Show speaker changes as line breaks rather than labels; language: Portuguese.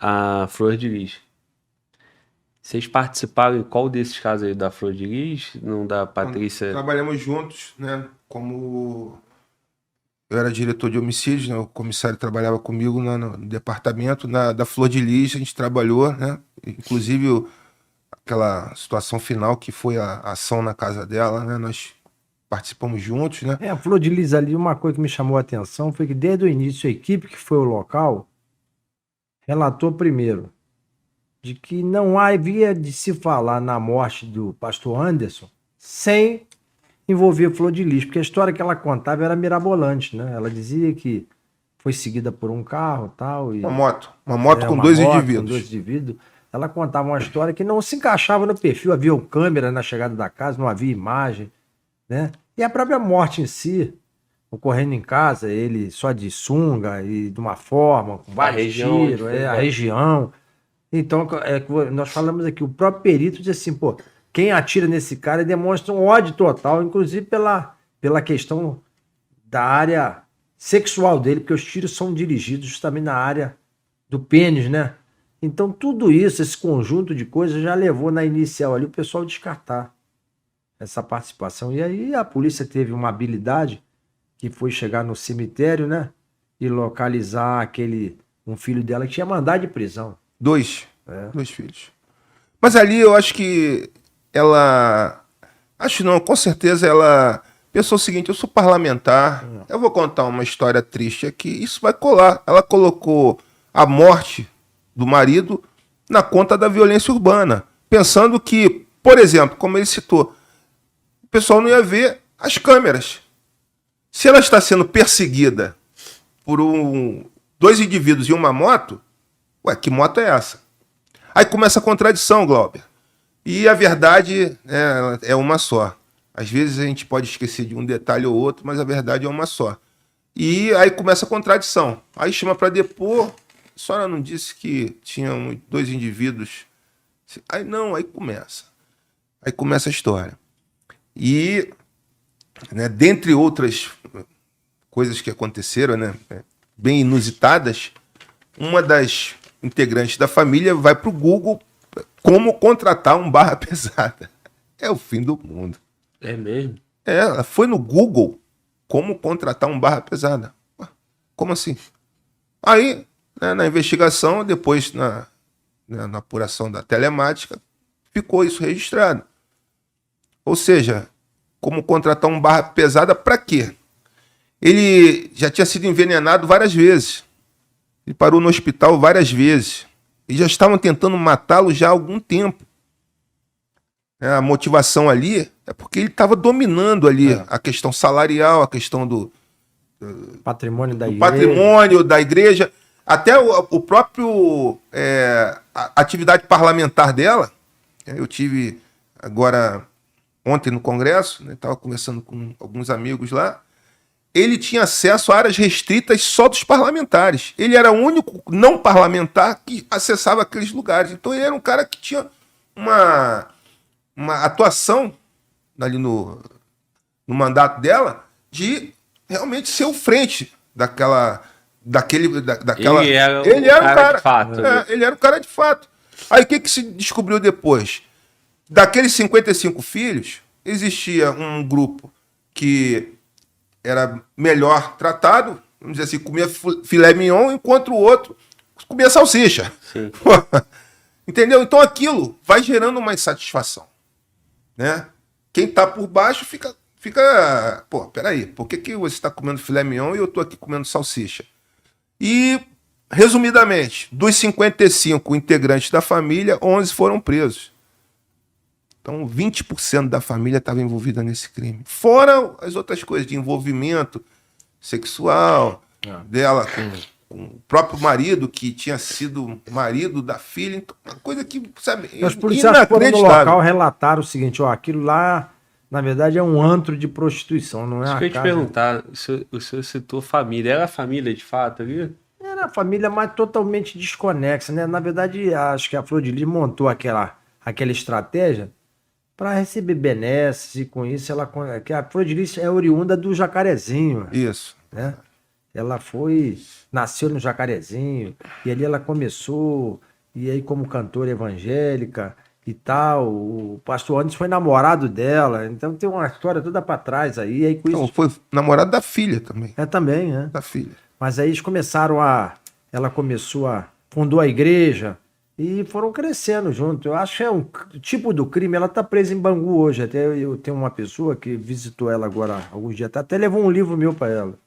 a Flor de Lis. Vocês participaram em qual desses casos aí da Flor de Lis? Não da Patrícia?
Trabalhamos juntos, né? Como eu era diretor de homicídios, né? O comissário trabalhava comigo no departamento da Flor de Lis, a gente trabalhou, né? Inclusive aquela situação final que foi a ação na casa dela, né? Nós participamos juntos, né?
A Flor de Lis ali, uma coisa que me chamou a atenção foi que desde o início a equipe que foi ao local relatou primeiro de que não havia de se falar na morte do pastor Anderson sem envolver Flor de Lis, porque a história que ela contava era mirabolante, né? Ela dizia que foi seguida por um carro tal, e
Uma moto com dois indivíduos.
Com dois indivíduos. Ela contava uma história que não se encaixava no perfil, havia câmera na chegada da casa, não havia imagem, né? E a própria morte em si, ocorrendo em casa, ele só de sunga e de uma forma, com vários tiros, a região. Então, nós falamos aqui, o próprio perito diz assim, pô, quem atira nesse cara demonstra um ódio total, inclusive pela questão da área sexual dele, porque os tiros são dirigidos justamente na área do pênis, né? Então, tudo isso, esse conjunto de coisas já levou na inicial ali o pessoal a descartar essa participação. E aí a polícia teve uma habilidade que foi chegar no cemitério, né? E localizar um filho dela que tinha mandado de prisão.
Dois filhos. Mas ali eu acho que ela... Acho não, com certeza ela pensou o seguinte, eu sou parlamentar, eu vou contar uma história triste aqui, isso vai colar. Ela colocou a morte do marido na conta da violência urbana, pensando que, por exemplo, como ele citou, o pessoal não ia ver as câmeras. Se ela está sendo perseguida por dois indivíduos e uma moto, ué, que moto é essa? Aí começa a contradição, Glauber. E a verdade é uma só. Às vezes a gente pode esquecer de um detalhe ou outro, mas a verdade é uma só. E aí começa a contradição. Aí chama para depor. A senhora não disse que tinham dois indivíduos? Aí não, aí começa. Aí começa a história. E, né, dentre outras coisas que aconteceram, né, bem inusitadas, uma das integrantes da família vai para o Google como contratar um barra pesada. É o fim do mundo.
É mesmo?
Ela foi no Google como contratar um barra pesada. Como assim? Aí, né, na investigação, depois na apuração da telemática, ficou isso registrado. Ou seja, como contratar um barra pesada para quê? Ele já tinha sido envenenado várias vezes. Ele parou no hospital várias vezes. E já estavam tentando matá-lo já há algum tempo. A motivação ali é porque ele estava dominando ali a questão salarial, a questão do
patrimônio da igreja.
Patrimônio da igreja. Até o próprio a atividade parlamentar dela. Eu tive agora ontem no Congresso, estava conversando com alguns amigos lá. Ele tinha acesso a áreas restritas só dos parlamentares. Ele era o único não parlamentar que acessava aqueles lugares. Então ele era um cara que tinha uma atuação ali no mandato dela de realmente ser o frente daquela...
Ele era um cara de fato.
Ele era um cara de fato. Aí o que se descobriu depois? Daqueles 55 filhos, existia um grupo que era melhor tratado, vamos dizer assim, comia filé mignon, enquanto o outro comia salsicha. Entendeu? Então aquilo vai gerando uma insatisfação. Né? Quem está por baixo fica... Pô, peraí, por que você está comendo filé mignon e eu estou aqui comendo salsicha? E, resumidamente, dos 55 integrantes da família, 11 foram presos. Então, 20% da família estava envolvida nesse crime. Fora as outras coisas de envolvimento sexual dela com o próprio marido, que tinha sido marido da filha. Então, uma coisa que, sabe,
os policiais foram no local relataram o seguinte, aquilo lá, na verdade, é um antro de prostituição, não é?
Isso que eu ia te perguntar, o senhor citou família. Era a família de fato ali?
Era a família, mas totalmente desconexa, né? Na verdade, acho que a Flor de Lis montou aquela estratégia para receber benesses, e com isso que a Flor de Lis é oriunda do Jacarezinho.
Isso.
Né? nasceu no Jacarezinho, e ali ela começou, e aí como cantora evangélica e tal, o pastor Anderson foi namorado dela, então tem uma história toda pra trás aí, e aí com
Então,
isso...
foi namorado da filha também.
também, né?
Da filha.
Mas aí eles ela fundou a igreja e foram crescendo junto. Eu acho que é um tipo do crime, ela tá presa em Bangu hoje, até eu tenho uma pessoa que visitou ela agora alguns dias, até levou um livro meu pra ela.